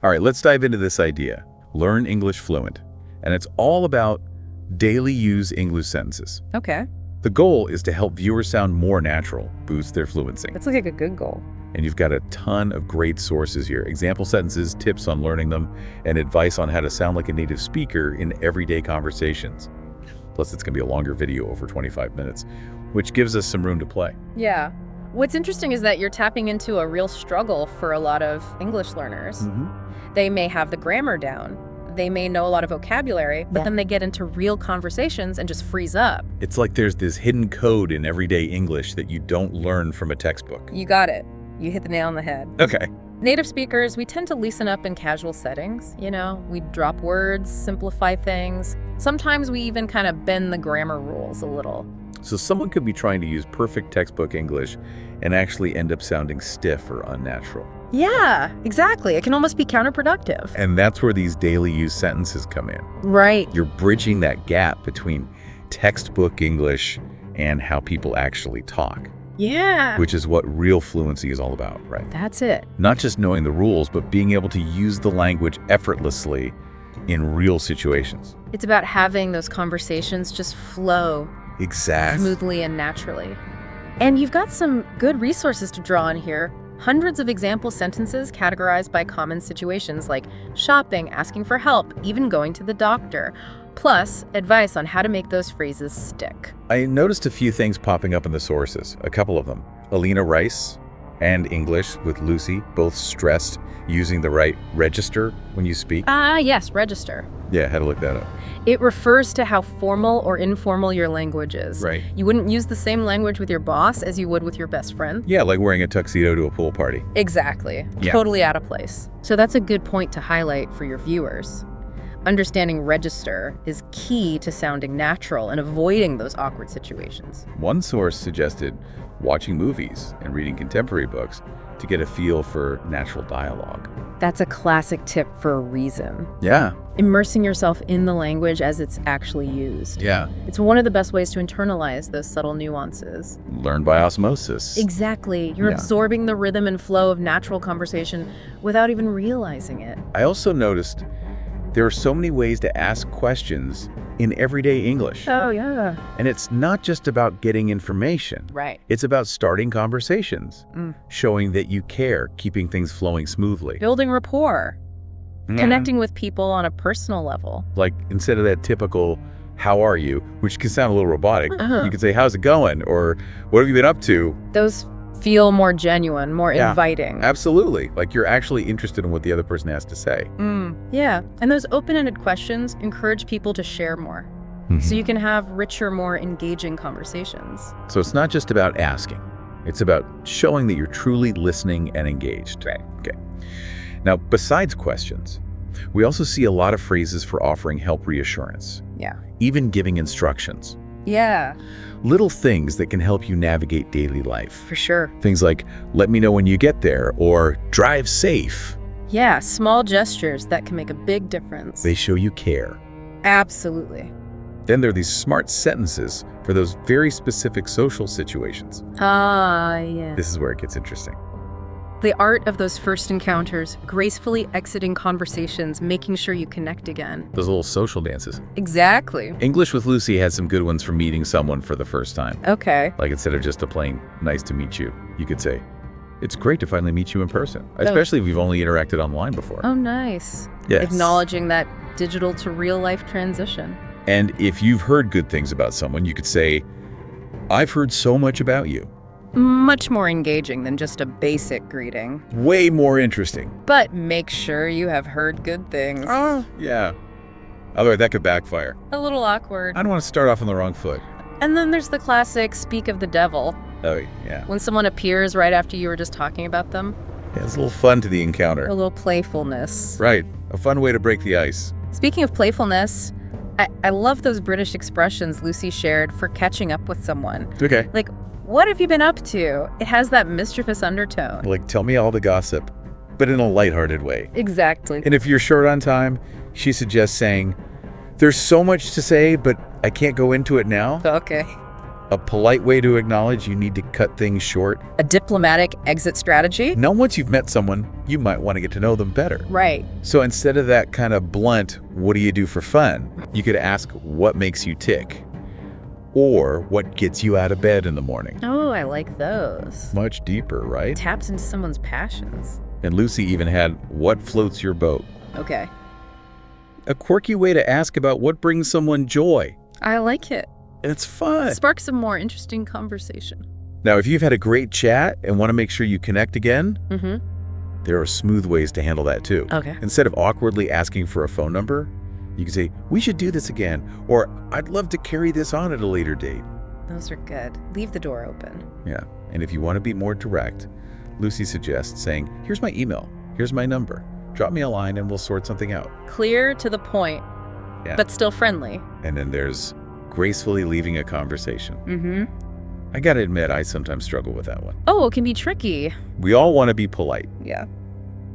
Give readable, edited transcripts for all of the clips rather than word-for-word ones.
All right, let's dive into this idea. Learn English fluent. And it's all about daily use English sentences. Okay. The goal is to help viewers sound more natural, boost their fluency. That's like a good goal. And you've got a ton of great sources here. Example sentences, tips on learning them, and advice on how to sound like a native speaker in everyday conversations. Plus, it's going to be a longer video, over 25 minutes, which gives us some room to play. Yeah. What's interesting is that you're tapping into a real struggle for a lot of English learners. They may have the grammar down. They may know a lot of vocabulary, but then they get into real conversations and just freeze up. It's like there's this hidden code in everyday English that you don't learn from a textbook. You got it. You hit the nail on the head. Okay. Native speakers, we tend to loosen up in casual settings. We drop words, simplify things. Sometimes we even kind of bend the grammar rules a little. So someone could be trying to use perfect textbook English and actually end up sounding stiff or unnatural. Yeah, exactly. It can almost be counterproductive. And that's where these daily use sentences come in. Right. You're bridging that gap between textbook English and how people actually talk. Yeah. Which is what real fluency is all about, right? That's it. Not just knowing the rules, but being able to use the language effortlessly in real situations. It's about having those conversations just flow Exactly. smoothly and naturally. And you've got some good resources to draw on here. Hundreds of example sentences categorized by common situations like shopping, asking for help, even going to the doctor. Plus, advice on how to make those phrases stick. I noticed a few things popping up in the sources, a couple of them. Alina Rice and English with Lucy both stressed using the right register when you speak. Yes, register. Yeah, I had to look that up. It refers to how formal or informal your language is. Right. You wouldn't use the same language with your boss as you would with your best friend. Yeah, like wearing a tuxedo to a pool party. Exactly. Yeah. Totally out of place. So that's a good point to highlight for your viewers. Understanding register is key to sounding natural and avoiding those awkward situations. One source suggested watching movies and reading contemporary books to get a feel for natural dialogue. That's a classic tip for a reason. Yeah. Immersing yourself in the language as it's actually used. Yeah. It's one of the best ways to internalize those subtle nuances. Learn by osmosis. Exactly. You're Yeah. absorbing the rhythm and flow of natural conversation without even realizing it. I also noticed there are so many ways to ask questions in everyday English. Oh, yeah. And it's not just about getting information. Right. It's about starting conversations, showing that you care, keeping things flowing smoothly. Building rapport. Yeah. Connecting with people on a personal level. Like instead of that typical, how are you, which can sound a little robotic, you could say, how's it going? Or what have you been up to? Those feel more genuine, more inviting. Absolutely. Like you're actually interested in what the other person has to say. Yeah. And those open-ended questions encourage people to share more. So you can have richer, more engaging conversations. So it's not just about asking. It's about showing that you're truly listening and engaged. Right. Okay. Now, besides questions, we also see a lot of phrases for offering help, reassurance, Yeah. even giving instructions. Yeah, Little things that can help you navigate daily life. for sure. Things like, let me know when you get there, or drive safe. Yeah, small gestures that can make a big difference. They show you care. Absolutely. Then there are these smart sentences for those very specific social situations. Yeah. This is where it gets interesting. The art of those first encounters, gracefully exiting conversations, making sure you connect again. Those little social dances. Exactly. English with Lucy has some good ones for meeting someone for the first time. Okay. Like instead of just a plain, nice to meet you, you could say, it's great to finally meet you in person, especially if you've only interacted online before. Oh, nice. Yes. Acknowledging that digital to real life transition. And if you've heard good things about someone, you could say, I've heard so much about you. Much more engaging than just a basic greeting. Way more interesting. But make sure you have heard good things. Yeah. Otherwise, that could backfire. A little awkward. I don't want to start off on the wrong foot. And then there's the classic speak of the devil. Oh, yeah. When someone appears right after you were just talking about them. Yeah, it's a little fun to the encounter. A little playfulness. Right. A fun way to break the ice. Speaking of playfulness, I love those British expressions Lucy shared for catching up with someone. Okay. Like, what have you been up to? It has that mischievous undertone. Like, tell me all the gossip, but in a lighthearted way. Exactly. And if you're short on time, she suggests saying, there's so much to say, but I can't go into it now. Okay. A polite way to acknowledge you need to cut things short. A diplomatic exit strategy? Now, once you've met someone, you might want to get to know them better. Right. So instead of that kind of blunt, what do you do for fun? You could ask, what makes you tick? Or what gets you out of bed in the morning? Oh, I like those. Much deeper, right? Taps into someone's passions. And Lucy even had, what floats your boat? Okay. A quirky way to ask about what brings someone joy. I like it. And it's fun. Spark some more interesting conversation. Now, if you've had a great chat and want to make sure you connect again, Mm-hmm. there are smooth ways to handle that too. Okay. Instead of awkwardly asking for a phone number, you can say, we should do this again, or I'd love to carry this on at a later date. Those are good. Leave the door open. Yeah, and if you want to be more direct, Lucy suggests saying, here's my email, here's my number, drop me a line and we'll sort something out. Clear to the point, Yeah. but still friendly. And then there's gracefully leaving a conversation. Mm-hmm. I gotta admit, I sometimes struggle with that one. Oh, it can be tricky. We all want to be polite. Yeah.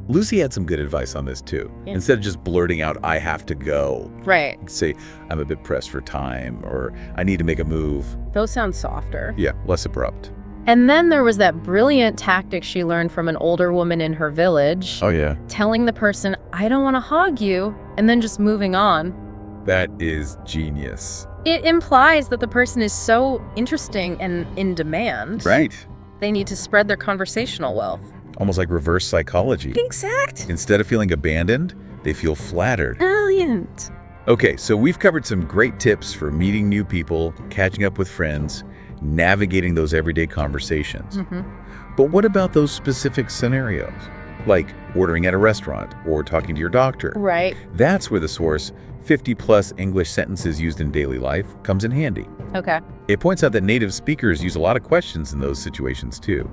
Lucy had some good advice on this too. Yeah. Instead of just blurting out, I have to go, Right. say, I'm a bit pressed for time, or I need to make a move. Those sound softer. Yeah, less abrupt. And then there was that brilliant tactic she learned from an older woman in her village, Oh yeah. telling the person, I don't want to hog you, and then just moving on. That is genius. It implies that the person is so interesting and in demand. Right. They need to spread their conversational wealth. Almost like reverse psychology. Exact. Instead of feeling abandoned, they feel flattered. Brilliant. Okay, so we've covered some great tips for meeting new people, catching up with friends, navigating those everyday conversations. Mm-hmm. But what about those specific scenarios? Like ordering at a restaurant or talking to your doctor. Right. That's where the source, 50+ English sentences used in daily life, comes in handy. Okay. It points out that native speakers use a lot of questions in those situations too,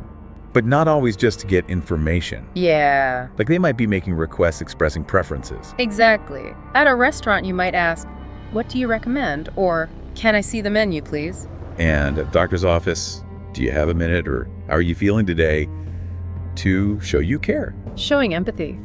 but not always just to get information. Yeah. Like they might be making requests expressing preferences. Exactly. At a restaurant, you might ask, what do you recommend? Or, can I see the menu, please? And at the doctor's office, do you have a minute, or how are you feeling today, to show you care. Showing empathy.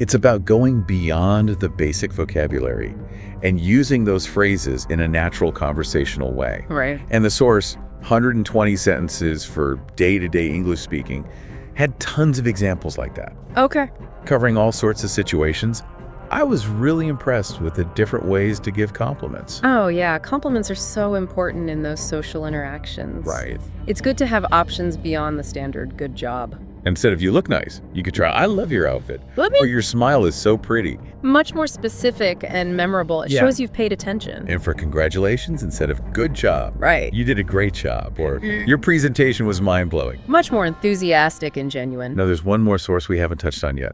It's about going beyond the basic vocabulary and using those phrases in a natural conversational way. Right. And the source, 120 sentences for day-to-day English speaking, had tons of examples like that, Okay. covering all sorts of situations. I was really impressed with the different ways to give compliments. Oh, yeah. Compliments are so important in those social interactions. Right. It's good to have options beyond the standard good job. Instead of you look nice, you could try, I love your outfit. Let me- Or your smile is so pretty. Much more specific and memorable. It Yeah. shows you've paid attention. And for congratulations, instead of good job, Right. you did a great job, or your presentation was mind-blowing. Much more enthusiastic and genuine. Now, there's one more source we haven't touched on yet.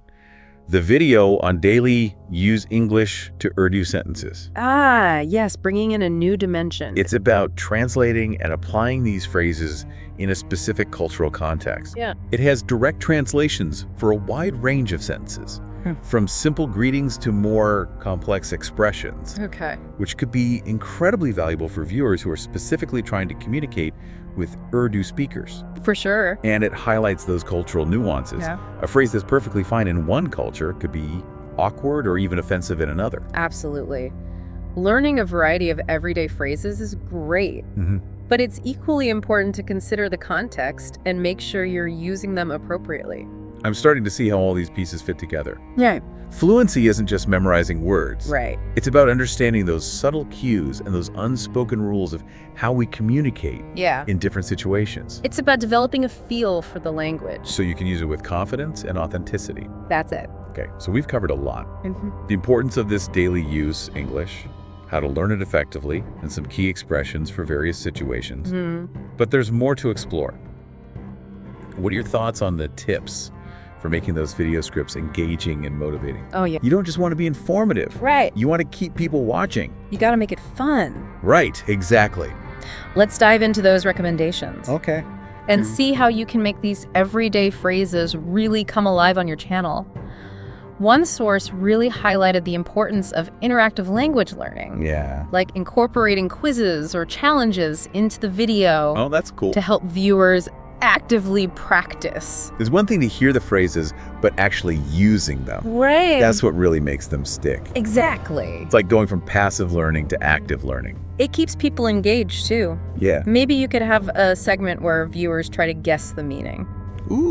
The video on daily use English to Urdu sentences. Ah, yes, bringing in a new dimension. It's about translating and applying these phrases in a specific cultural context. Yeah. It has direct translations for a wide range of sentences, from simple greetings to more complex expressions, Okay. which could be incredibly valuable for viewers who are specifically trying to communicate with Urdu speakers. For sure. And it highlights those cultural nuances. Yeah. A phrase that's perfectly fine in one culture could be awkward or even offensive in another. Absolutely. Learning a variety of everyday phrases is great, but it's equally important to consider the context and make sure you're using them appropriately. I'm starting to see how all these pieces fit together. Yeah. Fluency isn't just memorizing words. Right. It's about understanding those subtle cues and those unspoken rules of how we communicate Yeah. in different situations, It's about developing a feel for the language. so you can use it with confidence and authenticity. That's it. Okay, so we've covered a lot. Mhm. The importance of this daily use English, how to learn it effectively, and some key expressions for various situations. Mhm. But there's more to explore. What are your thoughts on the tips for making those video scripts engaging and motivating? Oh, yeah. You don't just want to be informative. Right. You want to keep people watching. You got to make it fun. Right, exactly. Let's dive into those recommendations Okay. and see how you can make these everyday phrases really come alive on your channel. One source really highlighted the importance of interactive language learning, Yeah. like incorporating quizzes or challenges into the video Oh, that's cool. to help viewers actively practice. There's one thing to hear the phrases, but actually using them. Right. That's what really makes them stick. Exactly. It's like going from passive learning to active learning. It keeps people engaged, too. Yeah. Maybe you could have a segment where viewers try to guess the meaning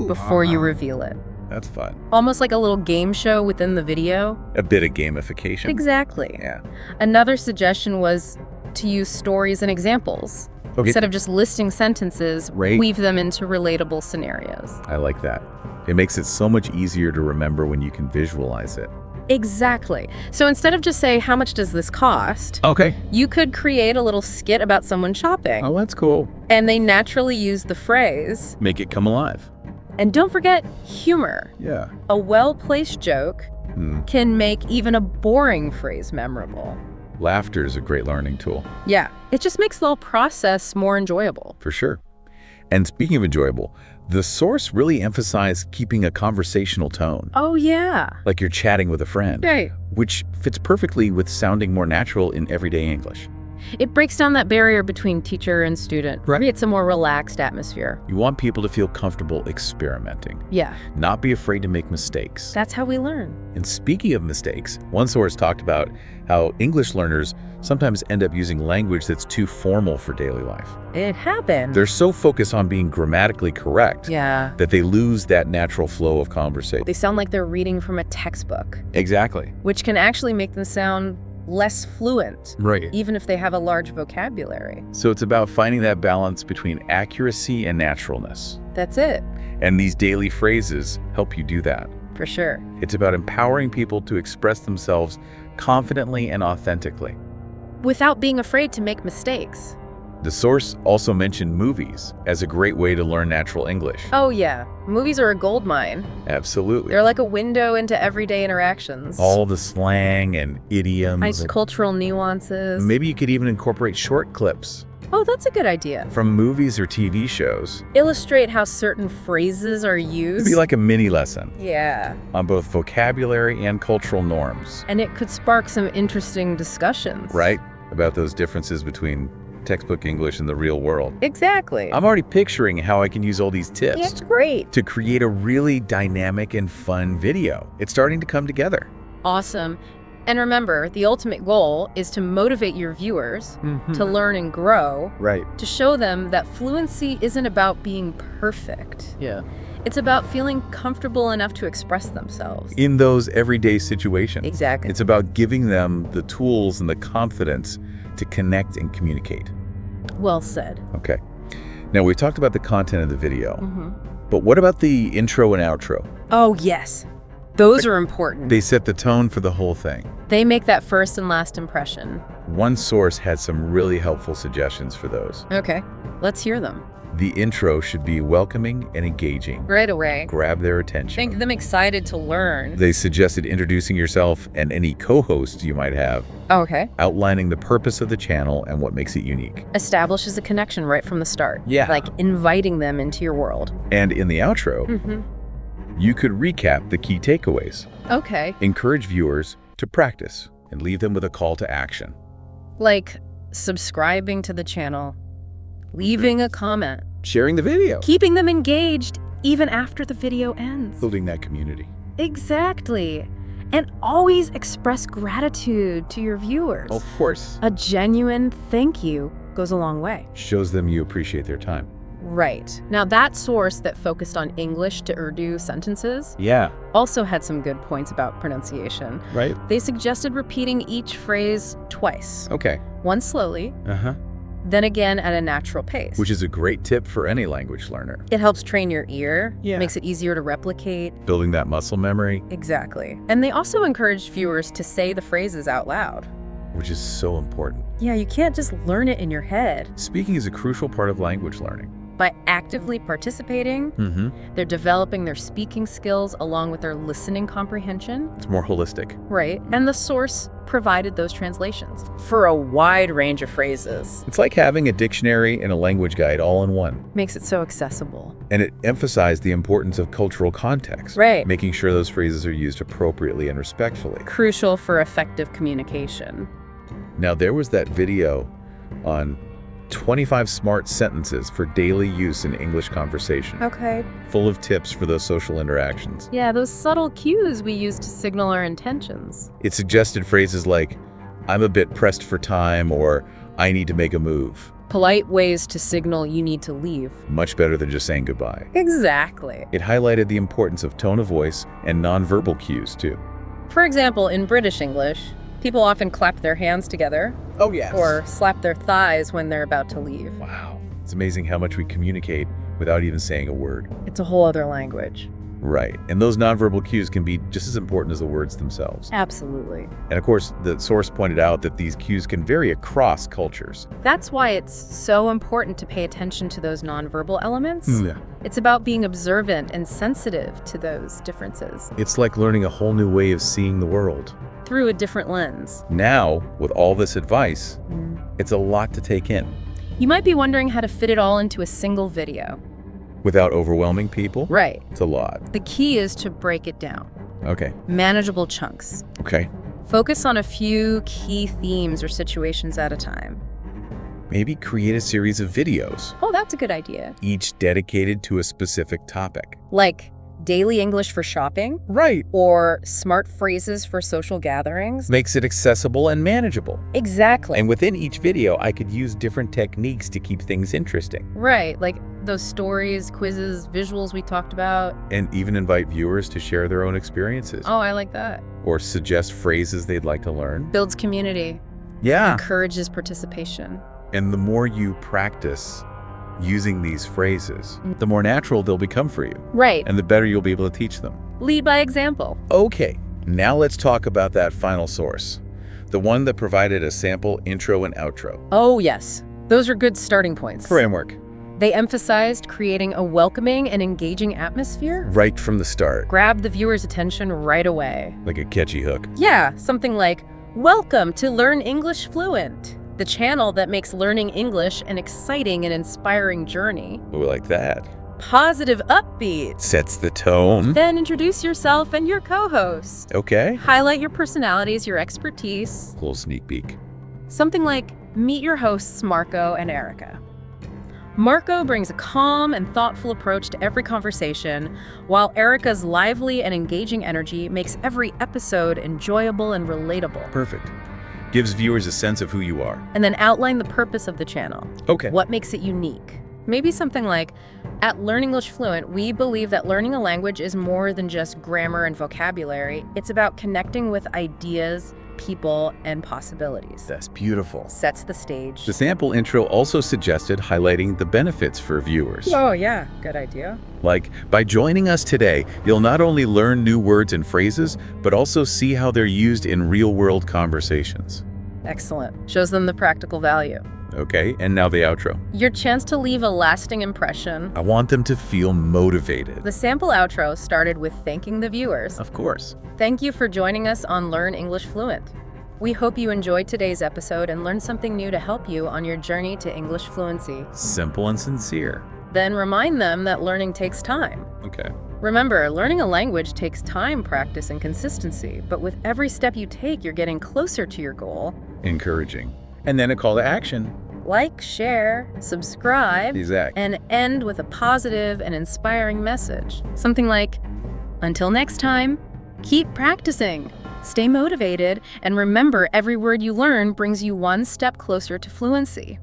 before you reveal it. That's fun. Almost like a little game show within the video. A bit of gamification. Exactly. Yeah. Another suggestion was to use stories and examples. Okay. Instead of just listing sentences, Right. weave them into relatable scenarios. I like that. It makes it so much easier to remember when you can visualize it. Exactly. So instead of just say, how much does this cost? Okay. You could create a little skit about someone shopping. Oh, that's cool. And they naturally use the phrase. Make it come alive. And don't forget humor. Yeah. A well-placed joke Hmm. can make even a boring phrase memorable. Laughter is a great learning tool. Yeah, it just makes the whole process more enjoyable. For sure. And speaking of enjoyable, the source really emphasized keeping a conversational tone, Oh, yeah. like you're chatting with a friend, Right. which fits perfectly with sounding more natural in everyday English. It breaks down that barrier between teacher and student. Right. Creates a more relaxed atmosphere. You want people to feel comfortable experimenting, Yeah, not be afraid to make mistakes. that's how we learn. And speaking of mistakes, one source talked about how English learners sometimes end up using language that's too formal for daily life. It happened. They're so focused on being grammatically correct Yeah. that they lose that natural flow of conversation. They sound like they're reading from a textbook, Exactly. which can actually make them sound less fluent, Right. even if they have a large vocabulary. So it's about finding that balance between accuracy and naturalness. That's it, And these daily phrases help you do that. for sure. It's about empowering people to express themselves confidently and authentically. Without being afraid to make mistakes. The source also mentioned movies as a great way to learn natural English. Oh, yeah. Movies are a goldmine. Absolutely. They're like a window into everyday interactions. All the slang and idioms. Nice cultural nuances. Maybe you could even incorporate short clips Oh, that's a good idea. from movies or TV shows. Illustrate how certain phrases are used. It'd be like a mini lesson Yeah. on both vocabulary and cultural norms, And it could spark some interesting discussions. right? About those differences between textbook English and the real world. Exactly. I'm already picturing how I can use all these tips It's great. to create a really dynamic and fun video. It's starting to come together. Awesome. And remember, the ultimate goal is to motivate your viewers to learn and grow, Right. to show them that fluency isn't about being perfect. Yeah. It's about feeling comfortable enough to express themselves. In those everyday situations. Exactly. It's about giving them the tools and the confidence to connect and communicate. Well said. Okay. Now, we've talked about the content of the video, Mm-hmm. but what about the intro and outro? Oh, yes. Those are important. They set the tone for the whole thing. They make that first and last impression. One source had some really helpful suggestions for those. Okay, let's hear them. The intro should be welcoming and engaging. Right away. Grab their attention. Make them excited to learn. They suggested introducing yourself and any co-hosts you might have, Okay. outlining the purpose of the channel and what makes it unique. Establishes a connection right from the start. Yeah. Like inviting them into your world. And in the outro, Mm-hmm. you could recap the key takeaways, Okay. encourage viewers to practice, and leave them with a call to action. Like subscribing to the channel, leaving a comment, Sharing the video. keeping them engaged even after the video ends. Building that community. Exactly. And always express gratitude to your viewers. Of course. A genuine thank you goes a long way. Shows them you appreciate their time. Right. Now, that source that focused on English to Urdu sentences Yeah. also had some good points about pronunciation. Right? They suggested repeating each phrase twice, Okay. once slowly, Uh-huh. then again at a natural pace. Which is a great tip for any language learner. It helps train your ear, Yeah. makes it easier to replicate. Building that muscle memory, Exactly. And they also encouraged viewers to say the phrases out loud. which is so important. Yeah, you can't just learn it in your head. Speaking is a crucial part of language learning. By actively participating, Mm-hmm. they're developing their speaking skills along with their listening comprehension. It's more holistic. Right. And the source provided those translations for a wide range of phrases. It's like having a dictionary and a language guide all in one. Makes it so accessible. And it emphasized the importance of cultural context. Right. Making sure those phrases are used appropriately and respectfully. Crucial for effective communication. Now, there was that video on 25 smart sentences for daily use in English conversation, Okay. full of tips for those social interactions. Yeah, those subtle cues we use to signal our intentions. It suggested phrases like, I'm a bit pressed for time, or I need to make a move. Polite ways to signal you need to leave. Much better than just saying goodbye. Exactly. It highlighted the importance of tone of voice and nonverbal cues, too. For example, in British English, people often clap their hands together Oh, yes. or slap their thighs when they're about to leave. Wow. It's amazing how much we communicate without even saying a word. It's a whole other language. Right. And those nonverbal cues can be just as important as the words themselves. Absolutely. And of course, the source pointed out that these cues can vary across cultures. That's why it's so important to pay attention to those nonverbal elements. Yeah. It's about being observant and sensitive to those differences It's like learning a whole new way of seeing the world. through a different lens. Now, with all this advice, it's a lot to take in. You might be wondering how to fit it all into a single video. Without overwhelming people, Right. it's a lot. The key is to break it down. Okay. Manageable chunks. Okay. Focus on a few key themes or situations at a time. Maybe create a series of videos, Oh, that's a good idea. each dedicated to a specific topic. Like daily English for shopping Right. or smart phrases for social gatherings. Makes it accessible and manageable. Exactly. And within each video, I could use different techniques to keep things interesting. Right, like those stories, quizzes, visuals we talked about. And even invite viewers to share their own experiences. Oh, I like that. Or suggest phrases they'd like to learn. Builds community, Yeah. encourages participation. And the more you practice using these phrases, the more natural they'll become for you. Right. And the better you'll be able to teach them. Lead by example. Okay, now let's talk about that final source. The one that provided a sample intro and outro. Oh, yes. Those are good starting points. Framework. They emphasized creating a welcoming and engaging atmosphere. Right from the start. Grab the viewer's attention right away. Like a catchy hook. Yeah, something like, "Welcome to Learn English Fluent," the channel that makes learning English an exciting and inspiring journey. We like that. Positive upbeat. Sets the tone. Then introduce yourself and your co-host. Okay. Highlight your personalities, your expertise. Little sneak peek. Something like, meet your hosts Marco and Erica. Marco brings a calm and thoughtful approach to every conversation, while Erica's lively and engaging energy makes every episode enjoyable and relatable. Perfect. Gives viewers a sense of who you are. And then outline the purpose of the channel. Okay. What makes it unique? Maybe something like, at Learn English Fluent, we believe that learning a language is more than just grammar and vocabulary. It's about connecting with ideas, people, and possibilities. That's beautiful. Sets the stage. The sample intro also suggested highlighting the benefits for viewers. Oh, yeah. Good idea. Like, by joining us today, you'll not only learn new words and phrases, but also see how they're used in real-world conversations. Excellent. Shows them the practical value. Okay, and now the outro. Your chance to leave a lasting impression. I want them to feel motivated. The sample outro started with thanking the viewers. Of course. Thank you for joining us on Learn English Fluent. We hope you enjoyed today's episode and learned something new to help you on your journey to English fluency. Simple and sincere. Then remind them that learning takes time. Okay. Remember, learning a language takes time, practice, and consistency, but with every step you take, you're getting closer to your goal. Encouraging. And then a call to action. Like, share, subscribe, Exactly. and end with a positive and inspiring message. Something like, until next time, keep practicing, stay motivated, and remember every word you learn brings you one step closer to fluency.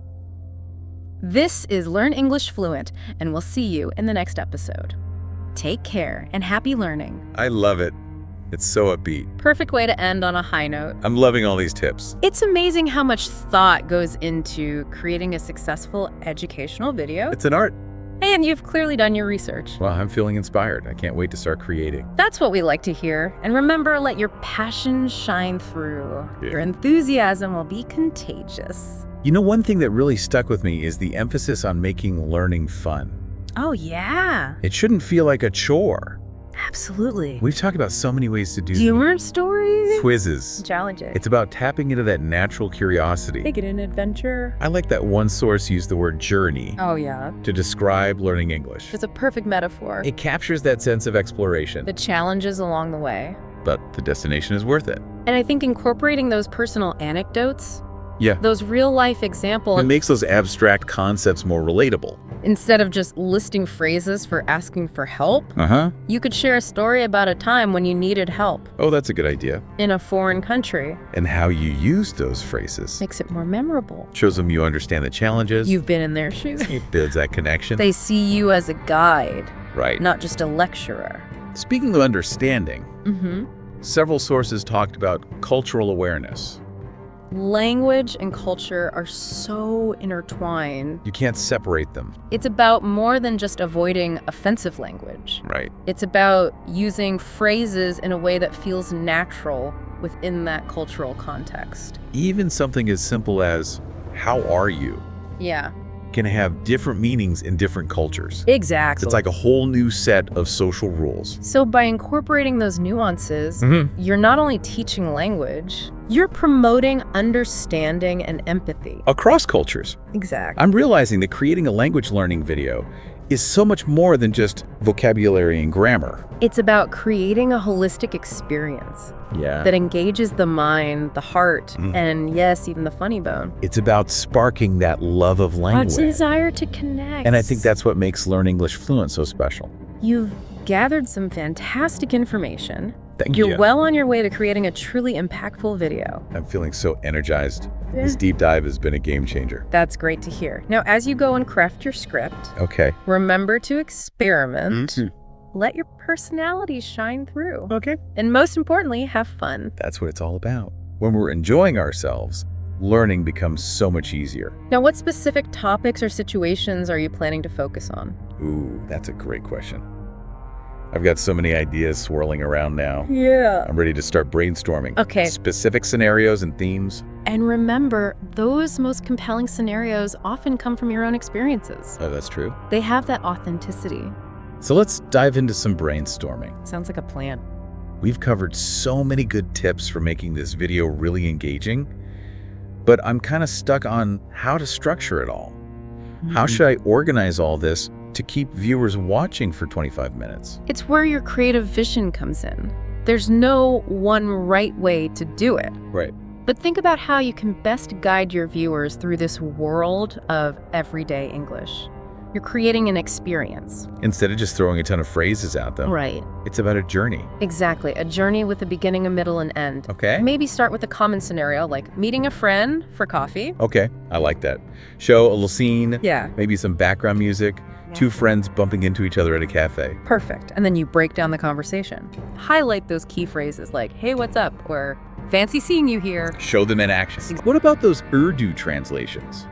This is Learn English Fluent, and we'll see you in the next episode. Take care and happy learning. I love it. It's so upbeat. Perfect way to end on a high note. I'm loving all these tips. It's amazing how much thought goes into creating a successful educational video. It's an art. And you've clearly done your research. Well, I'm feeling inspired. I can't wait to start creating. That's what we like to hear. And remember, let your passion shine through. Yeah. Your enthusiasm will be contagious. You know, one thing that really stuck with me is the emphasis on making learning fun. Oh, yeah. It shouldn't feel like a chore. Absolutely. We've talked about so many ways to do Humor stories. quizzes. Challenges. It's about tapping into that natural curiosity. Make it an adventure. I like that one source used the word journey Oh, yeah. to describe learning English. It's a perfect metaphor. It captures that sense of exploration, The challenges along the way. but the destination is worth it. And I think incorporating those personal anecdotes Yeah. Those real-life examples, It makes those abstract concepts more relatable. instead of just listing phrases for asking for help, you could share a story about a time when you needed help Oh, that's a good idea. in a foreign country. And how you use those phrases Makes it more memorable. shows them you understand the challenges. You've been in their shoes. It builds that connection. They see you as a guide, Right. not just a lecturer. Speaking of understanding, Mm-hmm. several sources talked about cultural awareness. Language and culture are so intertwined. You can't separate them. It's about more than just avoiding offensive language. Right. It's about using phrases in a way that feels natural within that cultural context. Even something as simple as, how are you, Yeah, can have different meanings in different cultures. exactly. It's like a whole new set of social rules. So by incorporating those nuances, Mm-hmm. you're not only teaching language, you're promoting understanding and empathy. Across cultures, Exactly. I'm realizing that creating a language learning video is so much more than just vocabulary and grammar. It's about creating a holistic experience Yeah. that engages the mind, the heart, and yes, even the funny bone. It's about sparking that love of A language. desire to connect. And I think that's what makes Learn English Fluent so special. You've gathered some fantastic information. Thank You're you. well on your way to creating a truly impactful video. I'm feeling so energized. This deep dive has been a game changer. That's great to hear. Now, as you go and craft your script, Okay. remember to experiment. Mhm. Let your personality shine through. Okay. And most importantly, have fun. That's what it's all about. When we're enjoying ourselves, learning becomes so much easier. Now, what specific topics or situations are you planning to focus on? Ooh, that's a great question. I've got so many ideas swirling around now. Yeah. I'm ready to start brainstorming. Okay. Specific scenarios and themes. And remember, those most compelling scenarios often come from your own experiences. Oh, that's true. They have that authenticity. So let's dive into some brainstorming. Sounds like a plan. We've covered so many good tips for making this video really engaging, but I'm kind of stuck on how to structure it all. How should I organize all this to keep viewers watching for 25 minutes? It's where your creative vision comes in. There's no one right way to do it. Right. But think about how you can best guide your viewers through this world of everyday English. You're creating an experience. Instead of just throwing a ton of phrases at them, Right. it's about a journey. Exactly. A journey with a beginning, a middle, and end. Okay? Maybe start with a common scenario like meeting a friend for coffee. Okay, I like that. Show a little scene, Yeah. maybe some background music, two friends bumping into each other at a cafe. Perfect. And then you break down the conversation. Highlight those key phrases like, hey, what's up? Or fancy seeing you here. Show them in action. What about those Urdu translations?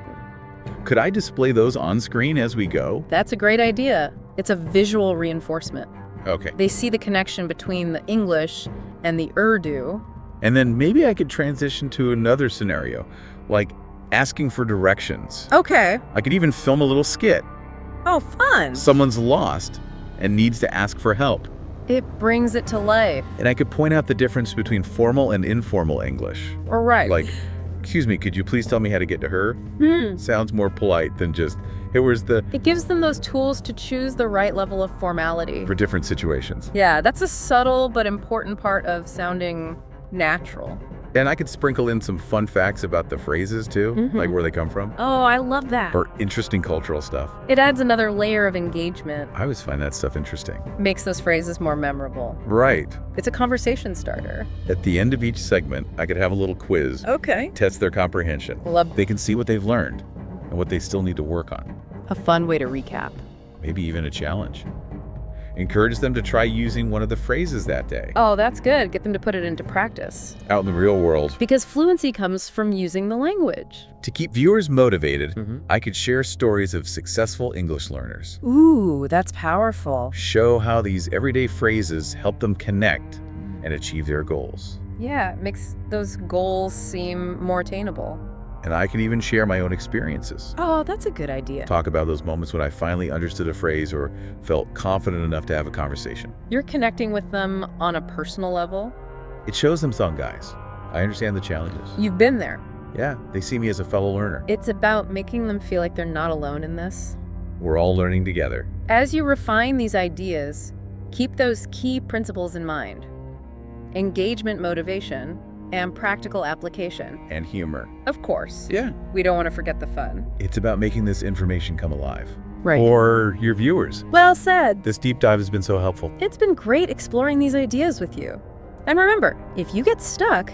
Could I display those on screen as we go? That's a great idea. It's a visual reinforcement. Okay. They see the connection between the English and the Urdu. And then maybe I could transition to another scenario, like asking for directions. Okay. I could even film a little skit. Oh, fun. Someone's lost and needs to ask for help. It brings it to life. And I could point out the difference between formal and informal English. All right. Like, excuse me, could you please tell me how to get to her? Hmm. Sounds more polite than just, hey, where's the, It gives them those tools to choose the right level of formality. for different situations. Yeah, that's a subtle but important part of sounding natural. And I could sprinkle in some fun facts about the phrases too, Mhm. like where they come from, Oh, I love that. or interesting cultural stuff. It adds another layer of engagement, I always find that stuff interesting. makes those phrases more memorable. Right. It's a conversation starter. At the end of each segment, I could have a little quiz, Okay. test their comprehension. Love They can see what they've learned and what they still need to work on. a fun way to recap. Maybe even a challenge. Encourage them to try using one of the phrases that day. Oh, that's good. Get them to put it into practice. Out in the real world. Because fluency comes from using the language. To keep viewers motivated, Mhm. I could share stories of successful English learners. Ooh, that's powerful. Show how these everyday phrases help them connect and achieve their goals. Yeah, it makes those goals seem more attainable. And I can even share my own experiences. Oh, that's a good idea. Talk about those moments when I finally understood a phrase or felt confident enough to have a conversation. You're connecting with them on a personal level. It shows them some guys. I understand the challenges. You've been there. Yeah, they see me as a fellow learner. It's about making them feel like they're not alone in this. We're all learning together. As you refine these ideas, keep those key principles in mind: engagement, motivation, And practical application. And humor. Of course. Yeah. We don't want to forget the fun. It's about making this information come alive. Right. For your viewers. Well said. This deep dive has been so helpful. It's been great exploring these ideas with you. And remember, if you get stuck,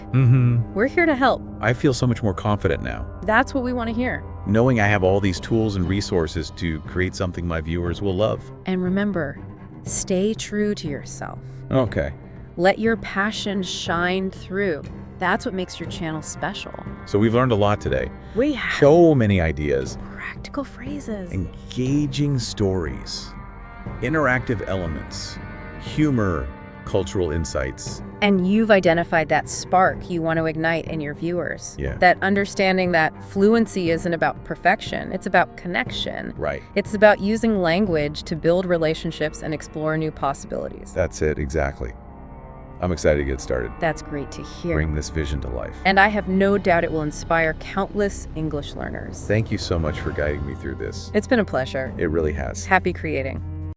we're here to help. I feel so much more confident now. That's what we want to hear. Knowing I have all these tools and resources to create something my viewers will love. And remember, stay true to yourself. Okay. Let your passion shine through. That's what makes your channel special. So we've learned a lot today. We have So many ideas. practical phrases. Engaging stories. Interactive elements. Humor. Cultural insights. And you've identified that spark you want to ignite in your viewers. Yeah. That understanding that fluency isn't about perfection, it's about connection. Right. It's about using language to build relationships and explore new possibilities. That's it, exactly. I'm excited to get started. That's great to hear. Bring this vision to life. And I have no doubt it will inspire countless English learners. Thank you so much for guiding me through this. It's been a pleasure. It really has. Happy creating.